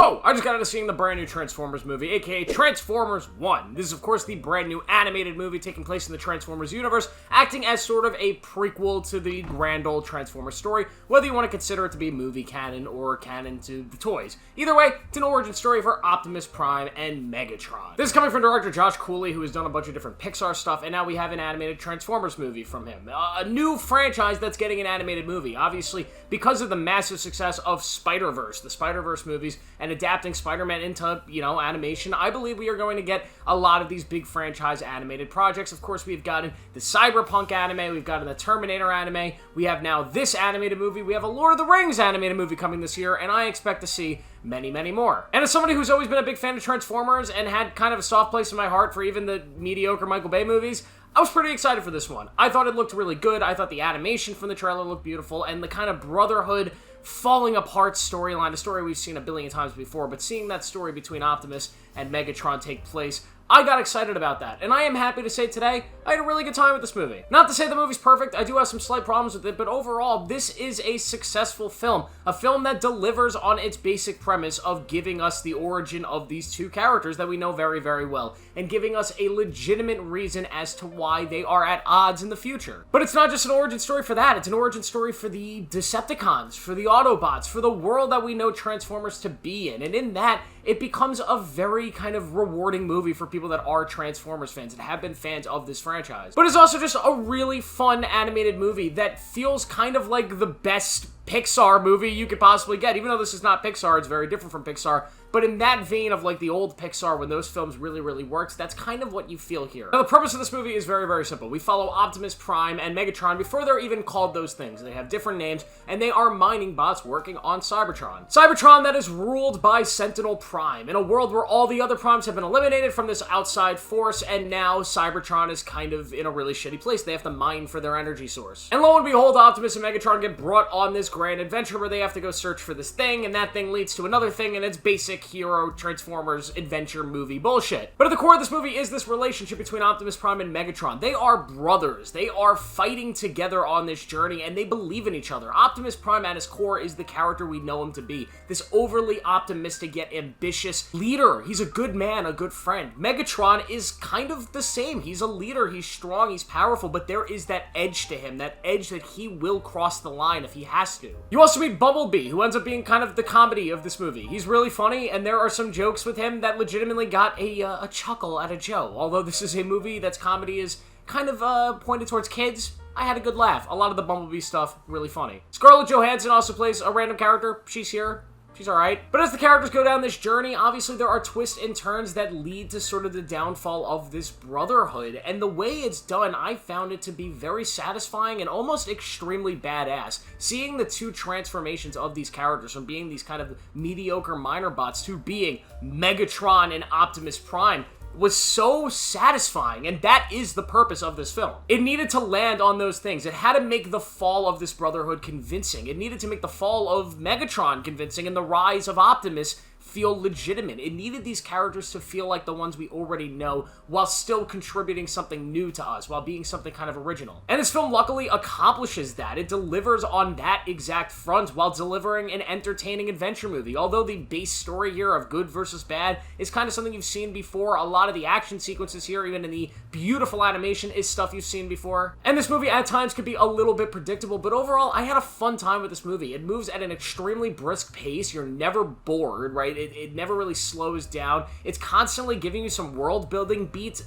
So, I just got into seeing the brand new Transformers movie, aka Transformers 1. This is, of course, the brand new animated movie taking place in the Transformers universe, acting as sort of a prequel to the grand old Transformers story, whether you want to consider it to be movie canon or canon to the toys. Either way, it's an origin story for Optimus Prime and Megatron. This is coming from director Josh Cooley, who has done a bunch of different Pixar stuff, and now we have an animated Transformers movie from him. A new franchise that's getting an animated movie, obviously, because of the massive success of Spider-Verse, the Spider-Verse movies, and adapting Spider-Man into, animation. I believe we are going to get a lot of these big franchise animated projects. Of course, we've gotten the Cyberpunk anime, we've gotten the Terminator anime, we have now this animated movie, we have a Lord of the Rings animated movie coming this year, and I expect to see many, many more. And as somebody who's always been a big fan of Transformers and had kind of a soft place in my heart for even the mediocre Michael Bay movies, I was pretty excited for this one. I thought it looked really good, I thought the animation from the trailer looked beautiful, and the kind of brotherhood falling apart storyline, a story we've seen a billion times before, but seeing that story between Optimus and Megatron take place, I got excited about that, and I am happy to say today, I had a really good time with this movie. Not to say the movie's perfect, I do have some slight problems with it, but overall, this is a successful film. A film that delivers on its basic premise of giving us the origin of these two characters that we know very, very well, and giving us a legitimate reason as to why they are at odds in the future. But it's not just an origin story for that, it's an origin story for the Decepticons, for the Autobots, for the world that we know Transformers to be in, and in that, it becomes a very kind of rewarding movie for people that are Transformers fans and have been fans of this franchise. But it's also just a really fun animated movie that feels kind of like the best Pixar movie you could possibly get. Even though this is not Pixar, it's very different from Pixar. But in that vein of like the old Pixar, when those films really, really worked, that's kind of what you feel here. Now, the purpose of this movie is very, very simple. We follow Optimus Prime and Megatron before they're even called those things. They have different names, and they are mining bots working on Cybertron. Cybertron that is ruled by Sentinel Prime, in a world where all the other Primes have been eliminated from this outside force, and now Cybertron is kind of in a really shitty place. They have to mine for their energy source. And lo and behold, Optimus and Megatron get brought on this grand adventure where they have to go search for this thing, and that thing leads to another thing, and it's basic hero Transformers adventure movie bullshit. But at the core of this movie is this relationship between Optimus Prime and Megatron. They are brothers. They are fighting together on this journey, and they believe in each other. Optimus Prime at his core is the character we know him to be. This overly optimistic yet ambitious leader. He's a good man, a good friend. Megatron is kind of the same. He's a leader. He's strong. He's powerful, but there is that edge to him, that edge that he will cross the line if he has to. You also meet Bumblebee, who ends up being kind of the comedy of this movie. He's really funny, and there are some jokes with him that legitimately got a chuckle out of Joe. Although this is a movie that's comedy is kind of pointed towards kids, I had a good laugh. A lot of the Bumblebee stuff, really funny. Scarlett Johansson also plays a random character. She's here. She's alright. But as the characters go down this journey, obviously there are twists and turns that lead to sort of the downfall of this brotherhood. And the way it's done, I found it to be very satisfying and almost extremely badass. Seeing the two transformations of these characters from being these kind of mediocre minor bots to being Megatron and Optimus Prime was so satisfying, and that is the purpose of this film. It needed to land on those things. It had to make the fall of this brotherhood convincing. It needed to make the fall of Megatron convincing and the rise of Optimus feel legitimate. It needed these characters to feel like the ones we already know while still contributing something new to us, while being something kind of original. And this film luckily accomplishes that. It delivers on that exact front while delivering an entertaining adventure movie. Although the base story here of good versus bad is kind of something you've seen before, a lot of the action sequences here, even in the beautiful animation, is stuff you've seen before. And this movie at times could be a little bit predictable, but overall, I had a fun time with this movie. It moves at an extremely brisk pace. You're never bored, right? It never really slows down. It's constantly giving you some world-building beats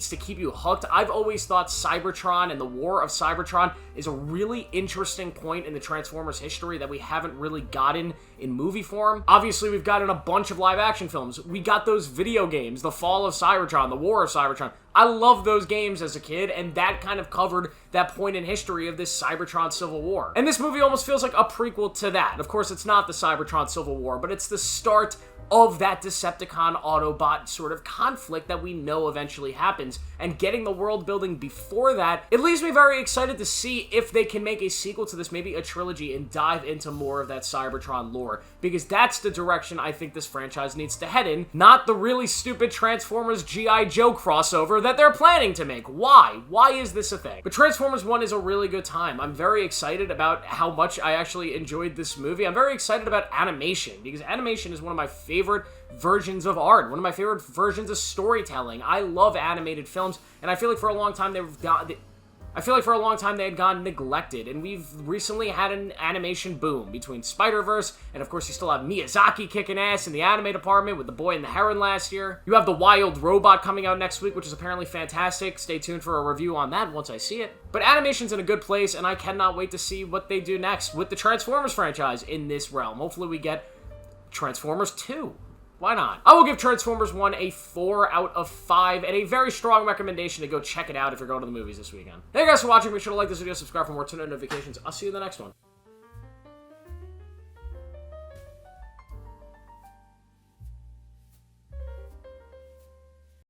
to keep you hooked. I've always thought Cybertron and the War of Cybertron is a really interesting point in the Transformers history that we haven't really gotten in movie form. Obviously, we've gotten a bunch of live-action films. We got those video games, The Fall of Cybertron, The War of Cybertron. I loved those games as a kid, and that kind of covered that point in history of this Cybertron Civil War. And this movie almost feels like a prequel to that. Of course, it's not the Cybertron Civil War, but it's the start of that Decepticon Autobot sort of conflict that we know eventually happens. And getting the world building before that, it leaves me very excited to see if they can make a sequel to this, maybe a trilogy, and dive into more of that Cybertron lore. Because that's the direction I think this franchise needs to head in, not the really stupid Transformers G.I. Joe crossover that they're planning to make. Why? Why is this a thing? But Transformers 1 is a really good time. I'm very excited about how much I actually enjoyed this movie. I'm very excited about animation, because animation is one of my favorite versions of art, one of my favorite versions of storytelling. I love animated films, and I feel like for a long time they had gone neglected, and we've recently had an animation boom between Spider-Verse, and of course you still have Miyazaki kicking ass in the anime department with The Boy and the Heron last year. You have The Wild Robot coming out next week, which is apparently fantastic. Stay tuned for a review on that once I see it. But animation's in a good place, and I cannot wait to see what they do next with the Transformers franchise in this realm. Hopefully we get Transformers 2. Why not? I will give Transformers 1 a 4 out of 5, and a very strong recommendation to go check it out if you're going to the movies this weekend. Thank you guys for watching. Make sure to like this video, subscribe for more tune-in notifications. I'll see you in the next one.